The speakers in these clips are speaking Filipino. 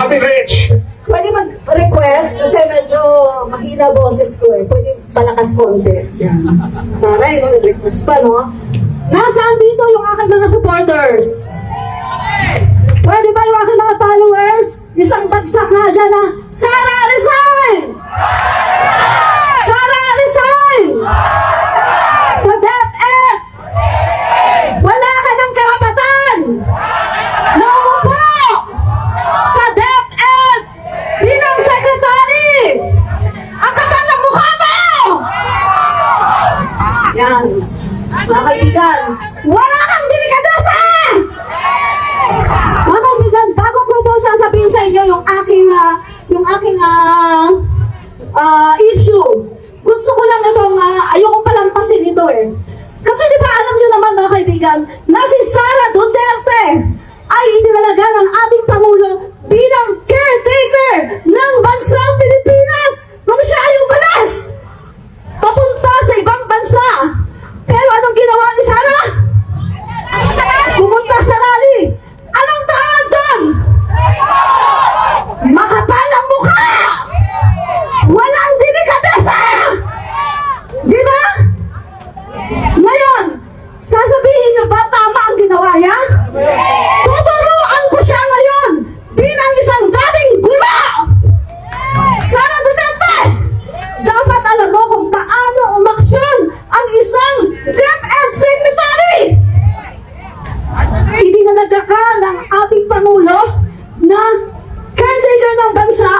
Ate Rich. Pwede mag-request kasi medyo mahina boses ko eh. Pwede palakas konti. Yan. Taray, no? Nag-request pa, no? Nasaan dito yung aking mga supporters? Pwede ba yung aking mga followers? Isang bagsak na dyan na, Sara resign! Sara resign! Sa DepEd! Wala ka ng karapatan! Na umupo! Sa DepEd! Bilang secretary! Ang kapal ng mukha mo! Yan. Mga kaibigan, wala kang delikadasa! Mga kaibigan, bago ko po sasabihin sa inyo yung aking issue, gusto ko lang itong, ayokong palampasin ito eh. Kasi di ba alam nyo naman mga kaibigan, na si Sara Duterte ay inilalaga ng ating Pangulo bilang caretaker ng bansang Pilipinas nung siya ay umalis papunta sa ibang bansa. Pero anong ginawa ni Sara? Pumunta sa rally. Anong tawag doon? Makapal ang mukha! Walang delikadesa! Di ba? Ngayon, sasabihin niyo ba tama ang ginawa niya? Tuturuan ko siya ngayon bilang isang dating guro! Sara Duterte! Dapat alam mo kung paano umaksyon ang isang DepEd secretary! Idinalaga ka ng ating Pangulo na caretaker ng bansa.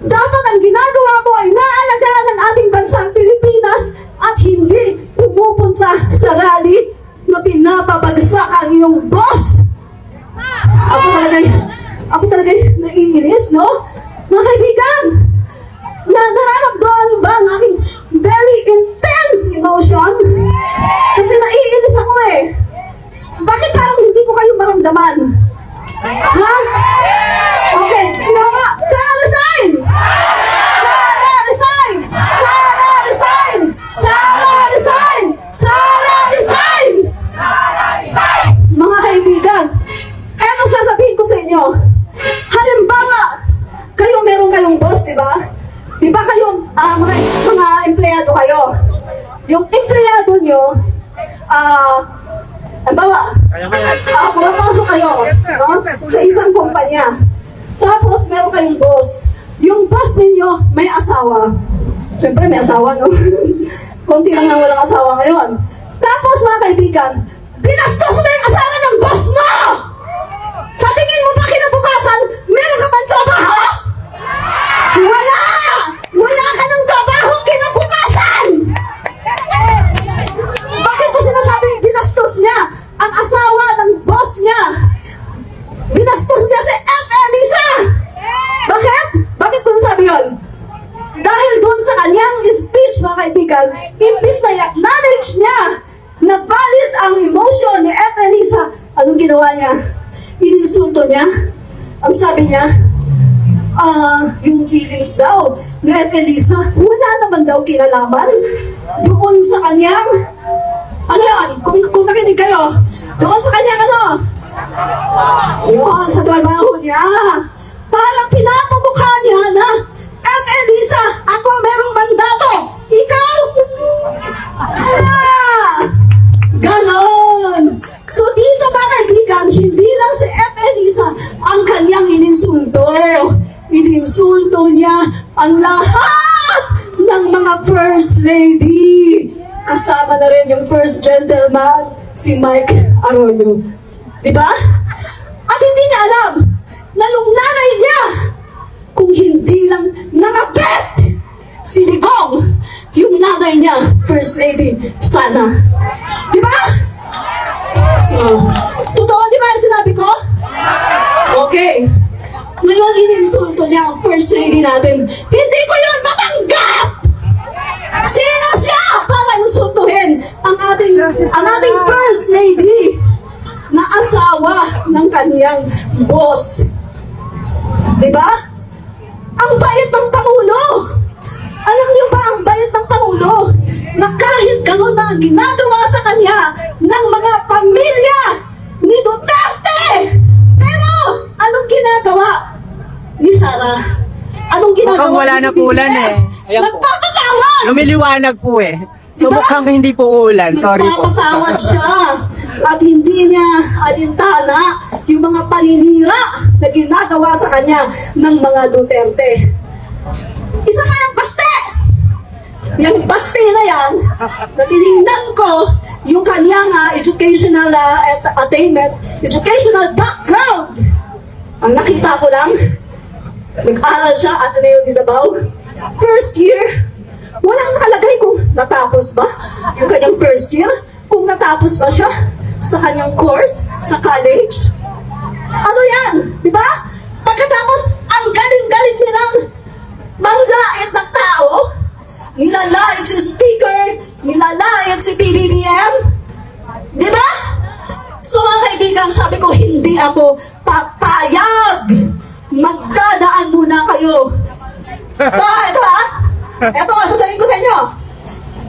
Dapat ang ginagawa mo ay naalagaan ng ating bansang Pilipinas at hindi pumupunta sa rally na pinapabagsak ang iyong boss. Ako talaga naiinis, no? Mga kaibigan, nararamdaman ba ang aking very intense emotion? Kasi naiinis ako eh. Bakit parang hindi ko kayo maramdaman? Ha? Okay, sinama. Sara resign! Sara resign! Sara resign! Sara resign! Sara resign! Mga kaibigan, eto sasabihin ko sa inyo. Halimbawa, meron kayong boss, di ba? Di ba kayo, mga empleyado kayo? Yung empleyado nyo, halimbawa, pumapasok kayo, no? Sa isang kumpanya. Tapos, meron kayong boss. Yung boss ninyo, may asawa. Siyempre, may asawa, no? Konti lang na walang asawa ngayon. Tapos, mga kaibigan, binastos mo yung asawa ng boss mo! Sa tingin mo ba kinabukasan, meron ka bang trabaho? Wala! Wala ka ng trabaho kinabukasan! Bakit ko sinasabing binastos niya ang asawa ng boss niya? Binastos niya si F. Elisa! Bakit? Bakit ko sabi yun? Dahil doon sa kanyang speech, mga kaibigan, imbis na i-acknowledge niya na valid ang emotion ni F. Elisa, anong ginawa niya? Ininsulto niya. Ang sabi niya, yung feelings daw ni F. Elisa, wala naman daw kinalaman doon sa kanyang, ano yan, kung nakinig kayo, doon sa kanyang yun, sa trabaho niya. Parang pinapamukha niya na, F. Elisa, ako merong mandato, ikaw? Ganon! So dito mga kaibigan, hindi lang si F. Elisa ang kanyang ininsulto. Ininsulto niya ang lahat ng mga first lady. Kasama na rin yung first gentleman, si Mike Arroyo. Diba? At hindi niya alam na yung nanay niya, kung hindi lang nangapit si Digong, yung nanay niya, first lady, sana. Diba? Totoo, di ba yung sinabi ko? Okay. Ngayon, ininsulto niya ang first lady natin. Hindi ko yun matanggap! Sino siya para insultuhin ang ating first lady na asawa ng kaniyang boss? Diba? Ang bait ng Pangulo! Alam niyo ba ang bait ng Pangulo na kahit gano'n na ginagawa sa kanya ng mga pamilya ni Duterte, pero anong ginagawa ni Sara, anong ginagawa? Mukhang wala ni na po ulan BBM? eh. Ayan po. Nagpapatawad! Lumiliwanag po eh. So Diba? mukhang hindi po ulan. Sorry po. Nagpapatawad siya. At hindi niya alintana yung mga paninira na ginagawa sa kanya ng mga Duterte. Isa pa yung baste! Yung baste na yan, na tinignan ko yung kanyang educational attainment, educational background. Ang nakita ko lang, nag-aral siya at Ateneo de Davao. First year, walang nakalagay kung natapos ba yung kanyang first year, kung natapos ba siya sa kanyang course sa college. Ano yan? Di ba? Pagkatapos, ang galing-galing nilang manglait ng tao, nilalait si speaker, nilalait si PBBM. Di ba? So mga kaibigan, sabi ko, hindi ako papayag. Magdadaan muna kayo. Ito ito ang sasabihin ko sa inyo.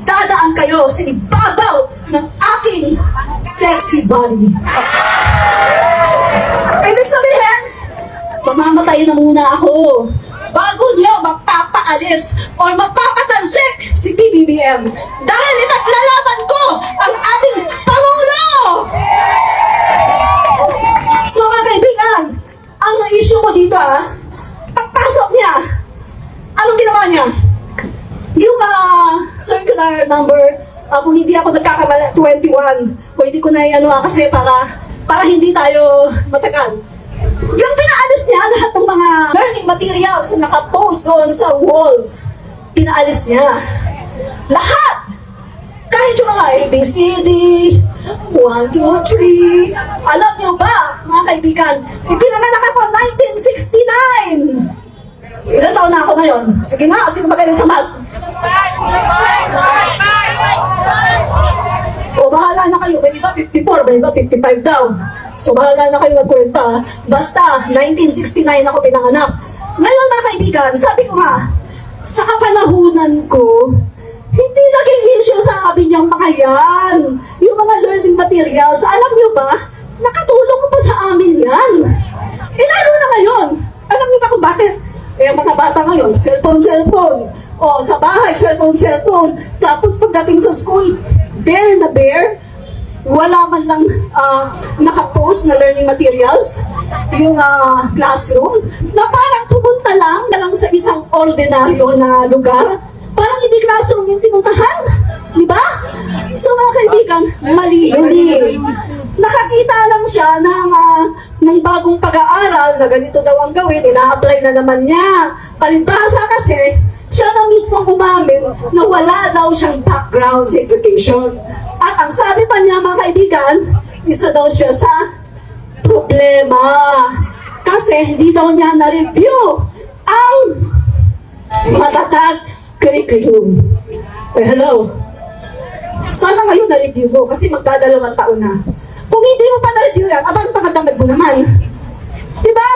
Dadaan kayo sa ibabaw ng aking sexy body. Ibig sabihin, mamamatay na muna ako bago niyo mapapaalis or mapapatansik si PBBM dahil itaglalaban ko ang ating Pangulo! So mga kaibigan, ang issue ko dito pagpasok niya, anong ginawa niya? Yung circular number, kung hindi ako nagkakamala, 21, o hindi ko na kasi para hindi tayo matagal. Yung pinaalis niya lahat ng mga learning materials na nakapost doon sa walls, pinaalis niya. Lahat! Kahit yung mga ABCD, 1, 2, 3, alam niyo ba, mga kaibigan, ipinanganak ako 1969! Ilan taon na ako ngayon? Sige nga, sino magaling sa math? O bahala na kayo, may iba 54, may iba 55 daw. So bahala na kayo magkwenta. Basta, 1969 ako pinanganak. Ngayon mga kaibigan, sabi ko nga, sa kapanahunan ko, hindi naging issue sa amin yung mga yan. Yung mga learning materials, alam nyo ba, nakatulong pa sa amin yan. Lalo na ngayon, alam nyo ba kung bakit? Ang mga bata ngayon, cellphone. O, sa bahay, cellphone. Tapos pagdating sa school, bare na bare. Wala man lang nakapost na learning materials. Yung classroom. Na parang pumunta lang sa isang ordinaryo na lugar. Parang hindi classroom yung pinuntahan. Di ba? So mga kaibigan, mali yun eh. Nakakita lang siya ng bagong pag-aaral na ganito daw ang gawin, ina-apply na naman niya. Palibhasa kasi, siya na mismo umamin na wala daw siyang background sa education. At ang sabi pa niya mga kaibigan, isa daw siya sa problema. Kasi hindi daw niya na-review ang matatag curriculum. Hello. Sana ngayon na-review mo kasi magdadalawang taon na. Kung hindi mo pa na-review yan, abang pamadamag mo naman. Diba?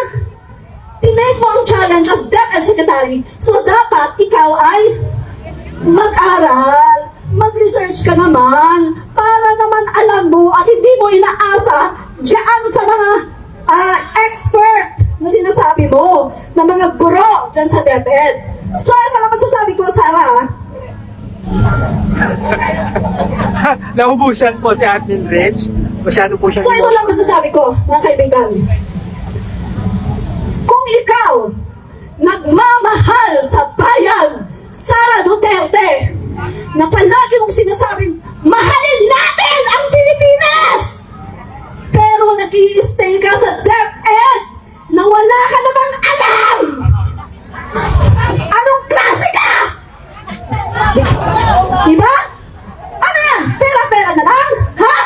Tinake mo ang challenge as DepEd Secretary. So dapat ikaw ay mag-aral, mag-research ka naman para naman alam mo at hindi mo inaasa diyan sa mga expert na sinasabi mo, na mga guro dyan sa DepEd. So ano lang masasabi ko, Sarah? Naubusan po si Admin Rich. Masyado po siya. So ito lang masasabi ko, mga kaibigan. Kung ikaw nagmamahal sa bayan, Sara Duterte, na palagi mong sinasabing, mahalin natin ang Pilipinas! Pero nag-i-stay ka sa DepEd na wala ka namang alam! Anong klase ka? Diba? Ano yan? Pera-pera na lang? Ha?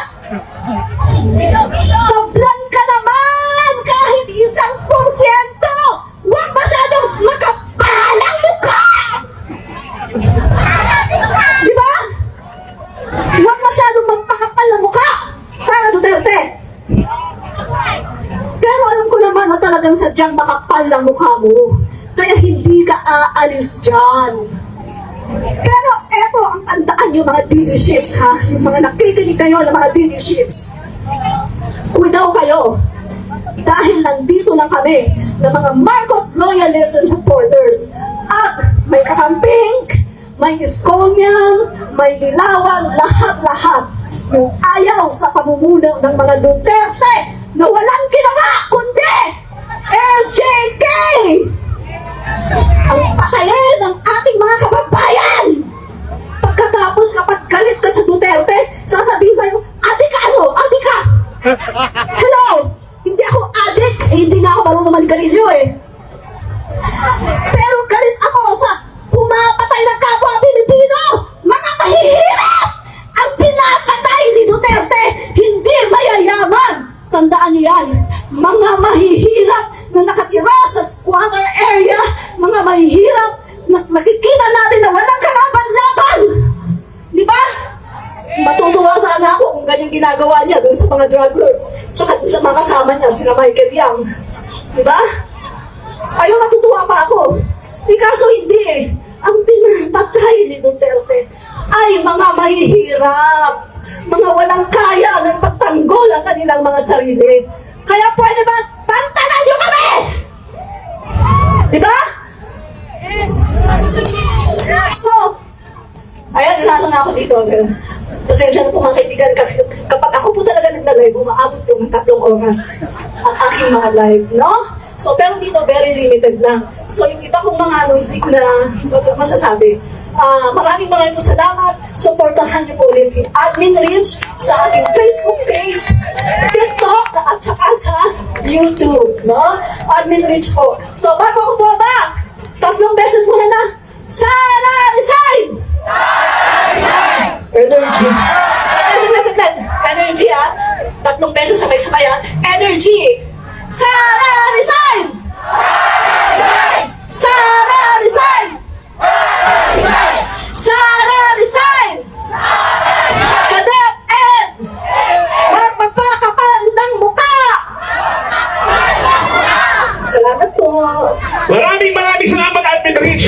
Tablan ka naman kahit 1%! Huwag masyadong makapalang mukha! Diba? Huwag masyadong magpakapal ng mukha! Sara Duterte! Pero alam ko naman na talagang sadyang makapal ng mukha mo. Kaya hindi ka aalis dyan. Pero eto ang tandaan yung mga DD sheets ha. Yung mga nakikinig kayo ng mga DD sheets. Kuidaw kayo. dahil nandito lang kami ng mga Marcos loyalists and supporters. At may kakamping, may Iskonian, may Dilawan, lahat-lahat yung ayaw sa pamumuno ng mga Duterte na walang ginawa kundi LJK! Ang patayin ng ating mga kababayan! Pagkatapos kapag galit ka sa Duterte, sasabihin sa'yo, adik ka ano? Adik ka! Hello! Hindi ako adik! Hindi na ako marunong manigarilyo eh. Pero galit ako sa pumapatay ng kapwa Pilipino! Mga mahihirap! Ang pinapatay ni Duterte, hindi mayayaman! Tandaan niyo yan, mga mahihirap na nakatira sa squatter area, mga mahihirap na nakikita natin na walang kalaban-laban! Di ba? Matutuwa sana ako kung ganyan ginagawa niya dun sa mga drug lord. Tsaka dun sa mga kasama niya, sila Michael Yang. Di ba? Ayun, matutuwa pa ako. Kaso hindi eh. Ang pinapatay ni Duterte ay mga mahihirap. Mga walang kaya ng pagtanggol ang kanilang mga sarili. Kaya pwede ba, pantanan niyo kami! Di ba? So, ayan, nilato na ako dito. Pasensya na po mga kaibigan kasi kapag ako po talaga nagla-live, umaabot po ng 3 oras ang aking mga live, no? So, pero dito, very limited lang. So, yung iba kong mga ano, hindi ko na masasabi. Maraming po salamat. Supportahan niyo po ulit si Admin Rich sa aking Facebook page, TikTok, at saka sa YouTube, no? Admin Rich po. So, bago ako bumaba, 3 beses muna na, Sara Resign! Energy. Saglit. Energy, ha? 3 beses sabay-sabay, ha? Energy. Sara Resign! Sara Resign! Sara Resign! Sa DepEd! Huwag magpakapal ng muka! Salamat po. Maraming salamat, Admin Rich.